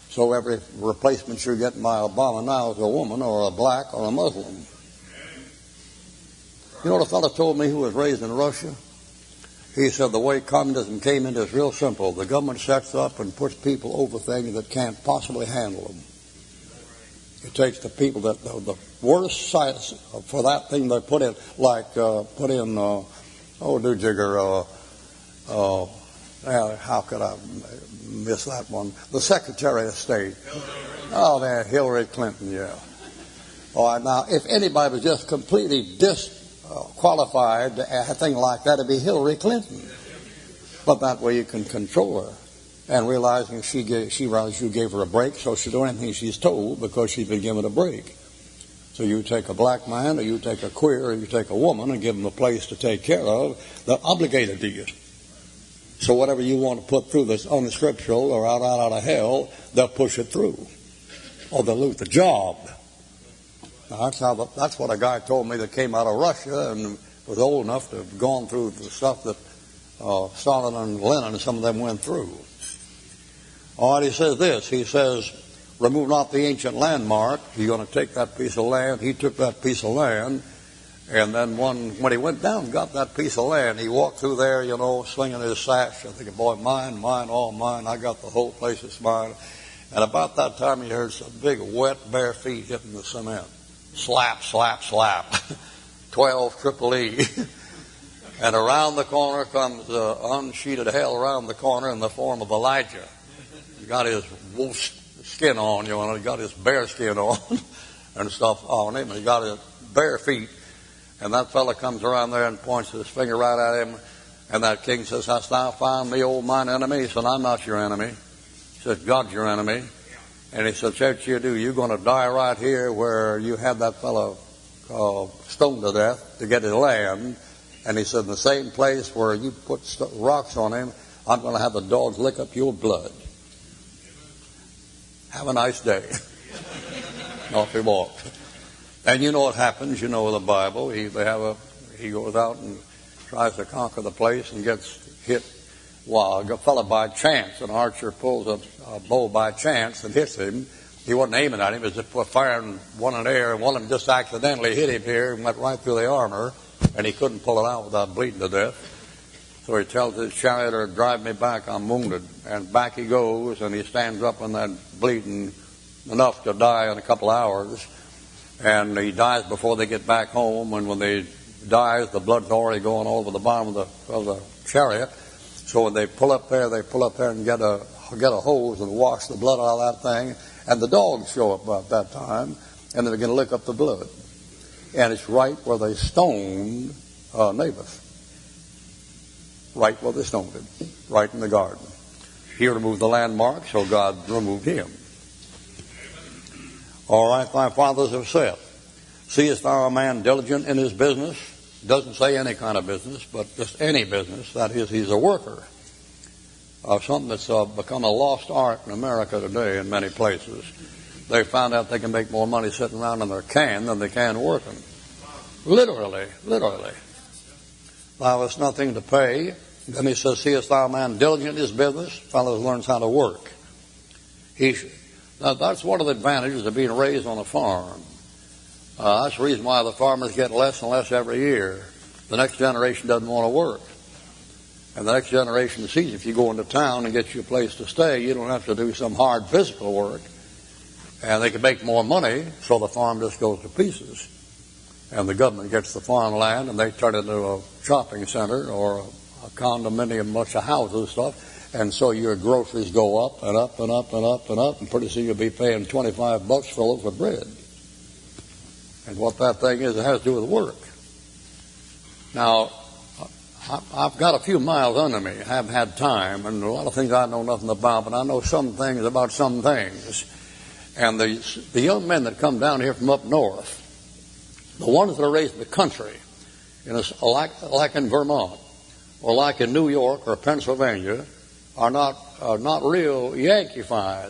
So every replacement you're getting by Obama now is a woman or a black or a Muslim. You know what a fellow told me who was raised in Russia? He said the way communism came in is real simple. The government sets up and puts people over things that can't possibly handle them. It takes the people that the worst sites for that thing they put in, like how could I miss that one? The Secretary of State. Oh, man, Hillary Clinton, yeah. All right, now, if anybody was just completely disqualified to a thing like that, it'd be Hillary Clinton. But that way you can control her. And realizing she realized you gave her a break, so she'll do anything she's told because she's been given a break. So you take a black man, or you take a queer, or you take a woman and give them a place to take care of, they're obligated to you. So whatever you want to put through this unscriptural or out of hell, they'll push it through. Or they'll lose the job. Now, that's what a guy told me that came out of Russia and was old enough to have gone through the stuff that Stalin and Lenin and some of them went through. All right, he says this. He says, remove not the ancient landmark. You're going to take that piece of land. He took that piece of land. And then when he went down and got that piece of land, he walked through there, swinging his sash. I think, boy, mine, all mine. I got the whole place, it's mine. And about that time, he heard some big, wet, bare feet hitting the cement. Slap, slap, slap. 12 triple E. And around the corner comes unsheeted hell around the corner in the form of Elijah. He got his wolf skin on, he got his bear skin on and stuff on him. And he got his bare feet. And that fella comes around there and points his finger right at him. And that king says, hast thou found me, O mine enemy? He said, I'm not your enemy. He said, God's your enemy. And he said, what you do? You're going to die right here where you had that fellow stoned to death to get his land. And he said, in the same place where you put rocks on him, I'm going to have the dogs lick up your blood. Have a nice day. Off he walked. And you know what happens, the Bible. He goes out and tries to conquer the place and gets hit. Well, a fellow by chance, an archer pulls a bow by chance and hits him. He wasn't aiming at him, he was just firing one in the air, and one of them just accidentally hit him here and went right through the armor, and he couldn't pull it out without bleeding to death. So he tells his charioteer, drive me back, I'm wounded. And back he goes, and he stands up in that bleeding enough to die in a couple hours. And he dies before they get back home, and when he dies, the blood's already going over the bottom of the chariot. So when they pull up there and get a hose and wash the blood out of that thing, and the dogs show up at that time, and they're going to lick up the blood. And it's right where they stoned Naboth. Right where they stoned him, right in the garden. He removed the landmark, so God removed him. All right, thy fathers have said, seest thou a man diligent in his business? Doesn't say any kind of business, but just any business. That is, he's a worker of something that's become a lost art in America today in many places. They found out they can make more money sitting around in their can than they can working. Literally. Thou hast nothing to pay. Then he says, seest thou a man diligent in his business? Fellow learns how to work. Now, that's one of the advantages of being raised on a farm. That's the reason why the farmers get less and less every year. The next generation doesn't want to work. And the next generation sees if you go into town and get you a place to stay, you don't have to do some hard physical work. And they can make more money, so the farm just goes to pieces. And the government gets the farmland, and they turn it into a shopping center or a condominium, bunch of houses and stuff. And so your groceries go up and up and up and up and up, and pretty soon you'll be paying $25 for a loaf of bread. And what that thing is, it has to do with work. Now, I've got a few miles under me. I haven't had time, and a lot of things I know nothing about, but I know some things about some things. And the young men that come down here from up north, the ones that are raised in the country, like in Vermont, or like in New York or Pennsylvania, are not real Yankeefied.